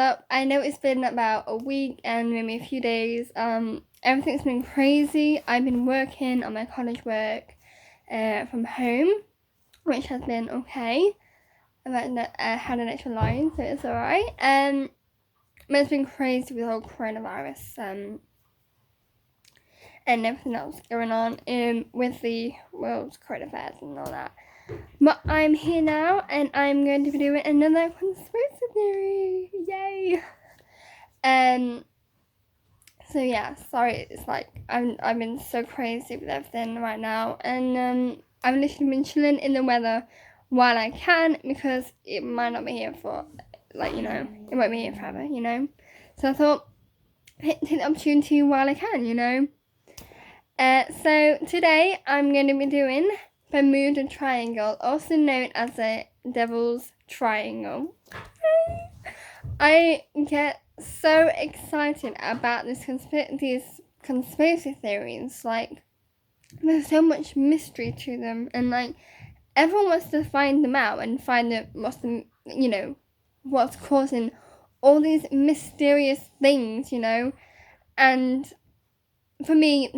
up? I know it's been about a week and maybe a few days. Everything's been crazy. I've been working on my college work from home, which has been okay. I had an extra line, so it's alright. But it's been crazy with the whole coronavirus and everything else going on with the world's current affairs and all that. But I'm here now, and I'm going to be doing another conspiracy theory. Yay! So yeah, sorry. It's like I've been so crazy with everything right now, and I've literally been chilling in the weather while I can, because it might not be here for it won't be here forever, So I thought take the opportunity while I can, So today I'm going to be doing Bermuda Triangle, also known as the Devil's Triangle. I get so excited about these conspiracy theories. Like, there's so much mystery to them, and like everyone wants to find them out and find out what's causing all these mysterious things, and for me,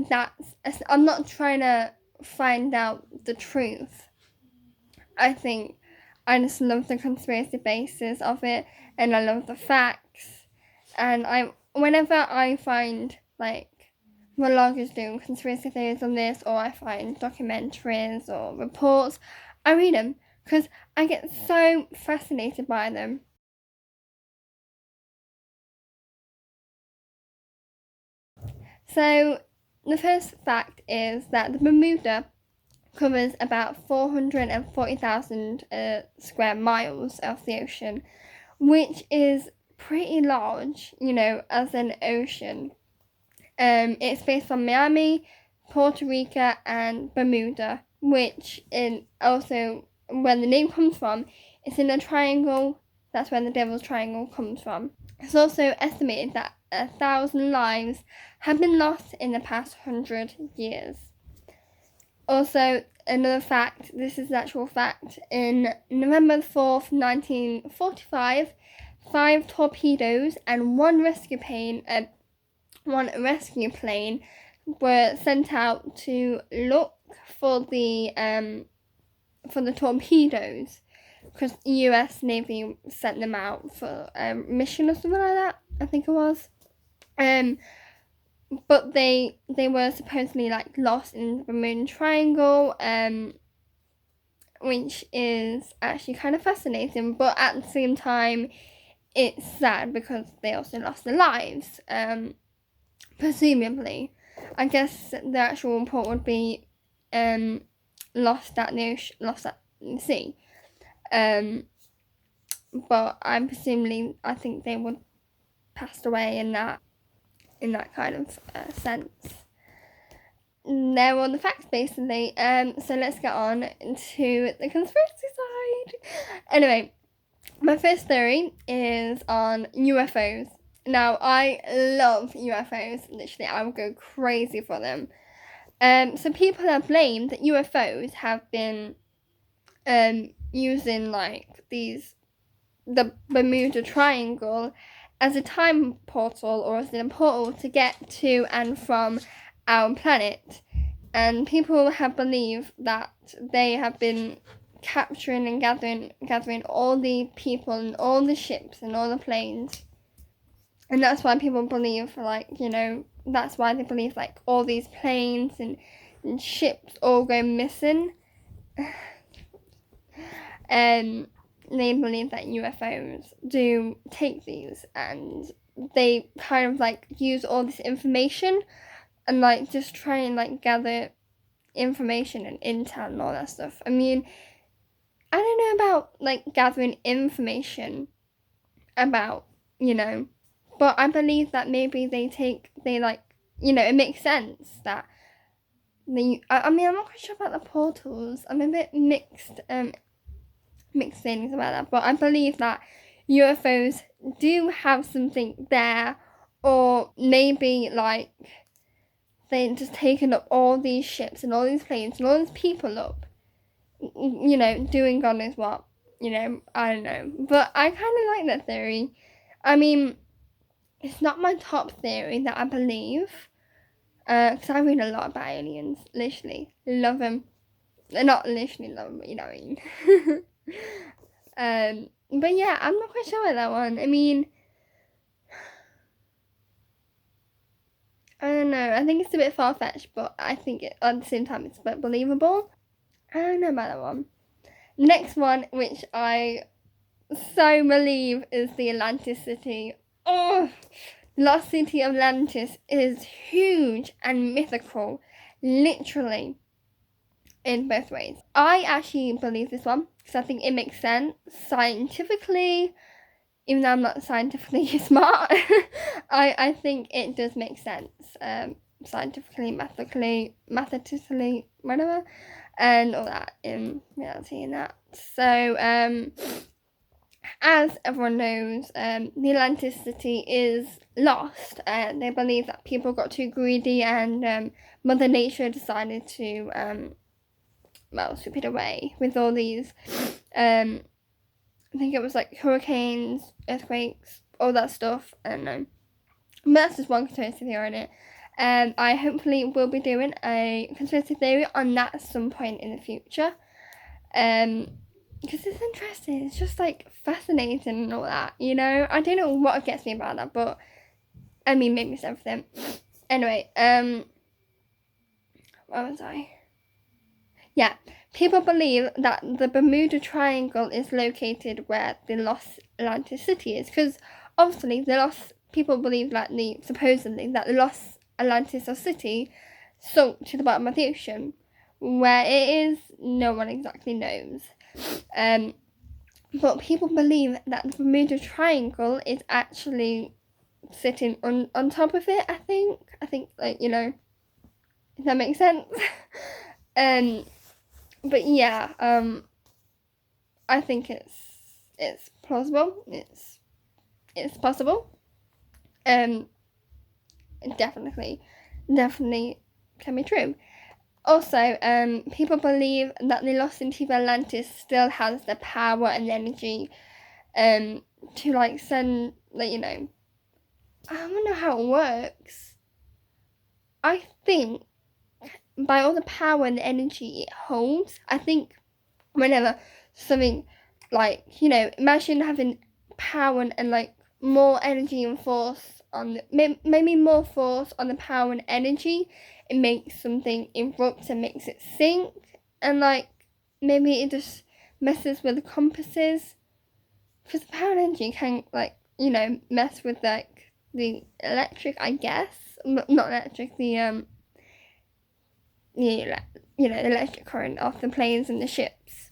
I'm not trying to find out the truth. I think I just love the conspiracy basis of it, and I love the facts. And whenever I find like vloggers doing conspiracy theories on this, or I find documentaries or reports, I read them because I get so fascinated by them. So the first fact is that the Bermuda covers about 440,000 square miles of the ocean, which is pretty large, as an ocean. It's based on Miami, Puerto Rico, and Bermuda, which is also where the name comes from. It's in a triangle. That's where the Devil's Triangle comes from. It's also estimated that 1,000 lives have been lost in the past 100 years. Also, another fact, this is an actual fact, in November 4th, 1945, 5 torpedoes and one rescue plane were sent out to look for the torpedoes, because the US Navy sent them out for a mission or something like that, I think it was. But they were supposedly like lost in the Bermuda Triangle, which is actually kind of fascinating, but at the same time it's sad because they also lost their lives, presumably. I guess the actual report would be lost at the sea, but I think they would passed away in that kind of sense. They're all the facts, basically. So let's get on to the conspiracy side. Anyway, my first theory is on UFOs. Now, I love UFOs. Literally, I would go crazy for them. So people have blamed that UFOs have been using the Bermuda Triangle as a time portal, or as a portal to get to and from our planet. And people have believed that they have been capturing and gathering all the people and all the ships and all the planes. And that's why people believe, that's why they believe all these planes and ships all go missing. And they believe that UFOs do take these, and they kind of use all this information and just try and gather information and intel and all that stuff. I mean, I don't know about gathering information about, but I believe that maybe it makes sense that I mean, I'm not quite sure about the portals. I'm a bit mixed things about that, but I believe that UFOs do have something there, or maybe they've just taken up all these ships and all these planes and all these people up, doing God knows what, I don't know, but I kind of like that theory. I mean, it's not my top theory that I believe, because I read a lot about aliens. Literally love them. Not literally love them, but you know what I mean. But yeah, I'm not quite sure about that one. I mean, I don't know. I think it's a bit far fetched, but I think at the same time it's a bit believable. I don't know about that one. Next one, which I so believe, is the Atlantis city. Oh, lost city of Atlantis is huge and mythical, literally, in both ways. I actually believe this one because I think it makes sense scientifically. Even though I'm not scientifically smart, I think it does make sense. Scientifically, mathematically, whatever, and all that in reality and that. So, as everyone knows, the Atlantis city is lost. They believe that people got too greedy and Mother Nature decided to, sweep it away with all these, I think it was like hurricanes, earthquakes, all that stuff. I don't know. But that's just one conspiracy theory on it. I hopefully will be doing a conspiracy theory on that at some point in the future. Because it's interesting. It's just like fascinating and all that, you know? I don't know what gets me about that, but I mean, maybe it's everything. Anyway, where was I? Yeah, people believe that the Bermuda Triangle is located where the lost Atlantis city is, because obviously people believe that supposedly that the lost Atlantis city sunk to the bottom of the ocean. Where it is, no one exactly knows. But people believe that the Bermuda Triangle is actually sitting on top of it. I think like, you know, if that makes sense. But yeah, I think it's plausible. It's possible. Definitely can be true. Also, people believe that the lost city of Atlantis still has the power and energy, to like send, like, you know, I don't know how it works. I think by all the power and the energy it holds, I think whenever something, like, you know, imagine having power and like more energy and force on maybe more force on the power and energy, it makes something erupt and makes it sink, and like maybe it just messes with the compasses, because the power and energy can, like, you know, mess with like the electric, I guess, not electric, the you know, the electric current off the planes and the ships.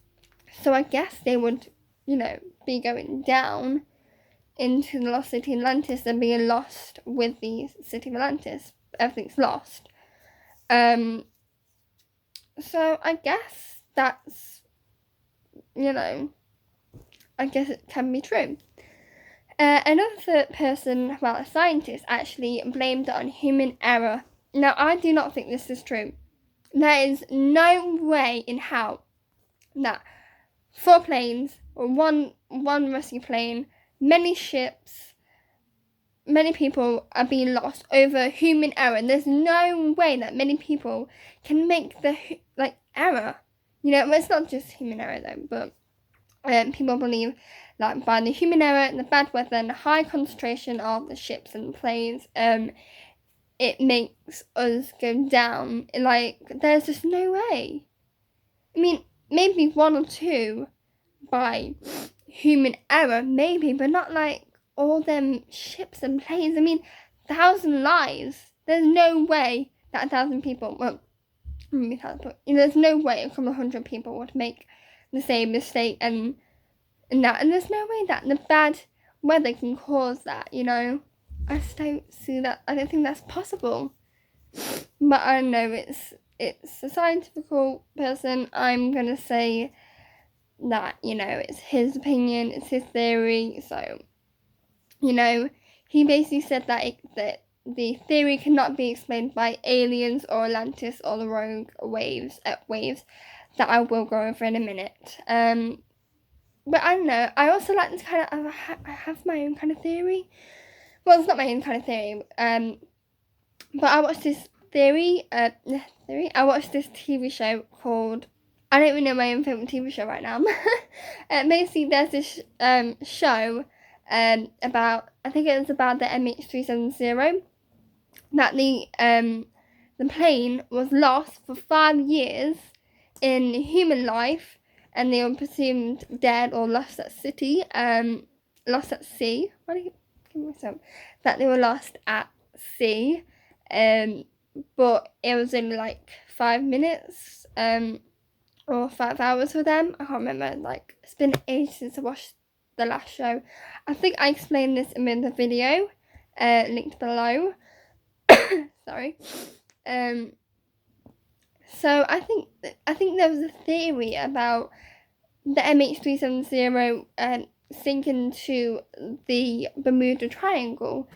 So I guess they would, you know, be going down into the lost city of Atlantis and being lost with the city of Atlantis. Everything's lost. So I guess that's, you know, I guess it can be true. Another person, well, a scientist, actually blamed it on human error. Now, I do not think this is true. There is no way in hell that 4 planes, or one rescue plane, many ships, many people are being lost over human error. And there's no way that many people can make the error. You know, it's not just human error though, but people believe that by the human error, the bad weather, and the high concentration of the ships and planes, it makes us go down. Like, there's just no way. I mean, maybe 1 or 2 by human error, maybe, but not like all them ships and planes. I mean, 1,000 lives. There's no way that 1,000 people, well, maybe 1,000, but there's no way a couple of 100 people would make the same mistake and that. And there's no way that the bad weather can cause that, you know. I just don't see that. I don't think that's possible. But I don't know, it's a scientific person. I'm gonna say that, you know, it's his opinion, it's his theory. So, you know, he basically said that that the theory cannot be explained by aliens or Atlantis or the rogue waves that I will go over in a minute. but I don't know. I also like this kind of. I have my own kind of theory. Well, it's not my own kind of theory. But I watched this theory. I watched this TV show called. I don't even know my own favorite TV show right now. Basically, there's this show about. I think it was about the MH370 that the plane was lost for 5 years in human life, and they were presumed dead or lost at sea. Lost at sea. What do you give myself? That they were lost at sea. But it was only like 5 minutes. Or 5 hours for them. I can't remember. Like, it's been ages since I watched the last show. I think I explained this in the video, linked below. Sorry. So I think there was a theory about the MH370 sinking to the Bermuda Triangle,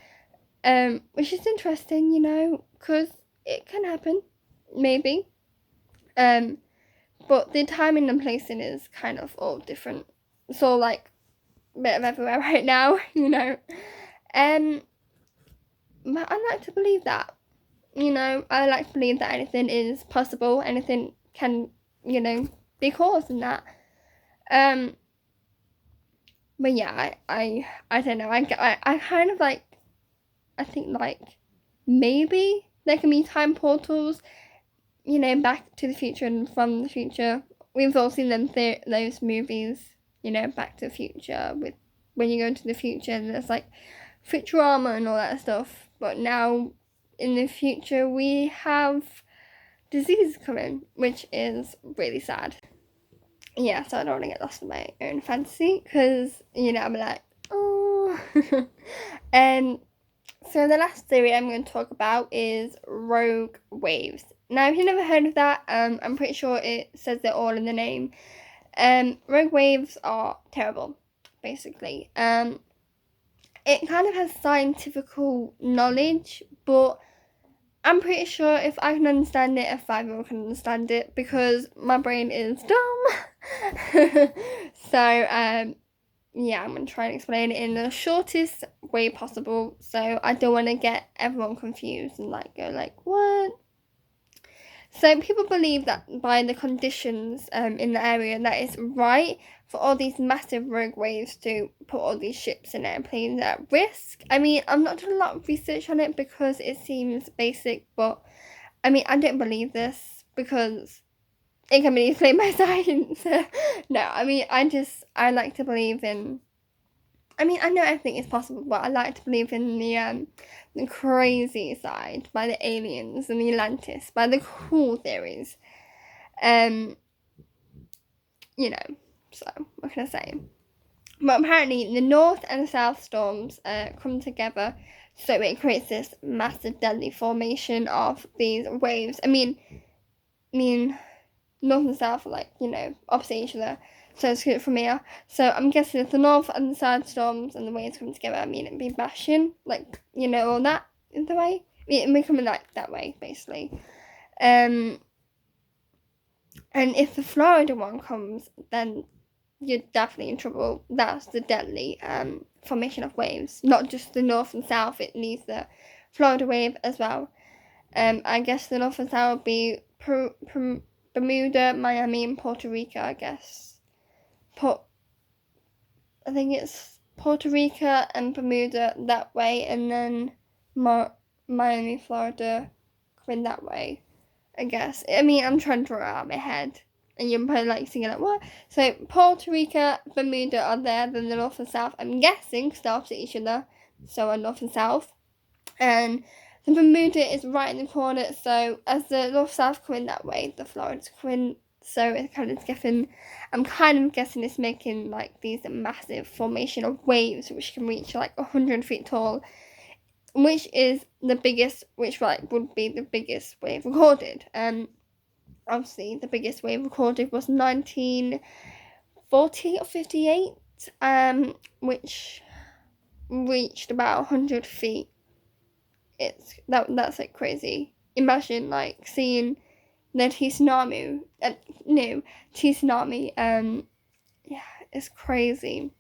which is interesting, you know, because it can happen, maybe. But the timing and placing is kind of all different. It's all like a bit of everywhere right now, you know. But I like to believe that. You know, I like to believe that anything is possible, anything can, you know, be caused in that. But yeah, I don't know. I kind of like, I think like maybe there can be time portals, you know, Back to the Future and From the Future. We've all seen those movies, you know, Back to the Future, with when you go into the future and there's like Futurama and all that stuff. But now in the future we have diseases coming, which is really sad. Yeah, so I don't want to get lost in my own fantasy, because, you know, I'm like, oh. And so the last theory I'm going to talk about is rogue waves. Now, if you've never heard of that, I'm pretty sure it says it all in the name. Rogue waves are terrible, basically. It kind of has scientific knowledge, but I'm pretty sure if I can understand it, a 5-year-old can understand it, because my brain is dumb. So, yeah, I'm going to try and explain it in the shortest way possible, so I don't want to get everyone confused and like go like, what? So people believe that by the conditions in the area, that it's right for all these massive rogue waves to put all these ships and airplanes at risk. I mean, I'm not doing a lot of research on it because it seems basic, but I mean, I don't believe this because it can be explained by science. No, I mean, I like to believe in, I mean, I know everything is possible, but I like to believe in the crazy side, by the aliens and the Atlantis, by the cool theories. You know, so what can I say? But apparently the north and south storms come together, so it creates this massive deadly formation of these waves. I mean, north and south are like, you know, opposite each other. So it's good from here. So I'm guessing if the north and the south storms and the waves come together, I mean, it'd be bashing, like, you know, all that in the way. I mean, it'd be coming like that way, basically. And if the Florida one comes, then you're definitely in trouble. That's the deadly formation of waves. Not just the north and south, it needs the Florida wave as well. I guess the north and south would be Bermuda, Miami, and Puerto Rico, I guess. I think it's Puerto Rico and Bermuda that way, and then Miami, Florida coming that way, I guess. I mean, I'm trying to draw it out of my head, and you're probably like singing like, what? So Puerto Rico, Bermuda are there, then the north and south, I'm guessing, because they're opposite each other, so are north and south. And the Bermuda is right in the corner, so as the north-south coming that way, the Florida's coming, so it's kind of guessing, I'm kind of guessing it's making like these massive formation of waves, which can reach like 100 feet tall, which is the biggest, which like would be the biggest wave recorded. Obviously the biggest wave recorded was 1940 or 58, which reached about 100 feet. That's like crazy. Imagine like seeing the tsunami. Yeah, It's crazy.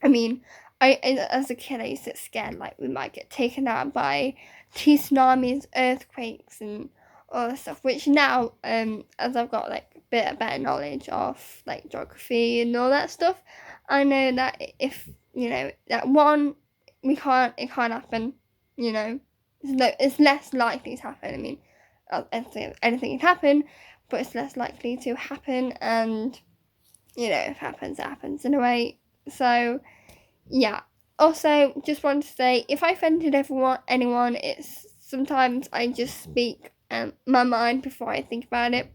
I mean, as a kid, I used to get scared, like, we might get taken out by tsunamis, earthquakes, and all that stuff, which now, as I've got, like, a bit of better knowledge of, like, geography and all that stuff, I know that if, that one, it can't happen, it's less likely to happen. I mean, anything can happen, but it's less likely to happen, and, if it happens in a way. So, yeah. Also, just wanted to say, if I offended anyone, it's sometimes I just speak my mind before I think about it,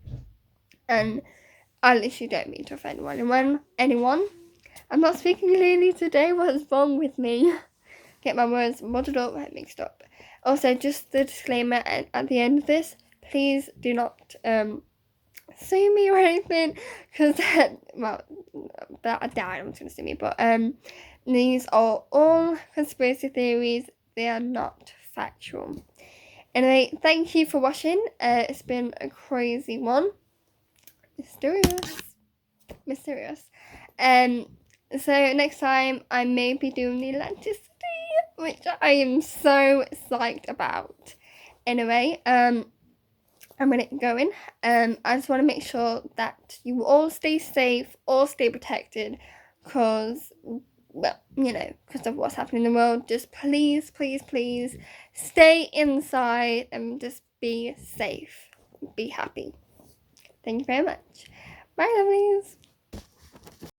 and I literally don't mean to offend anyone. I'm not speaking clearly today. What's wrong with me? Get my words muddled up, mixed up. Also, just the disclaimer at the end of this: please do not sue me or anything, because that anyone's gonna sue me. But these are all conspiracy theories. They are not factual. Anyway, thank you for watching. It's been a crazy one. Mysterious. So next time I may be doing the electricity, which I am so psyched about. Anyway, I'm gonna get going. I just want to make sure that you all stay safe, all stay protected, because of what's happening in the world. Just please, please, please stay inside and just be safe. Be happy. Thank you very much. Bye, lovelies.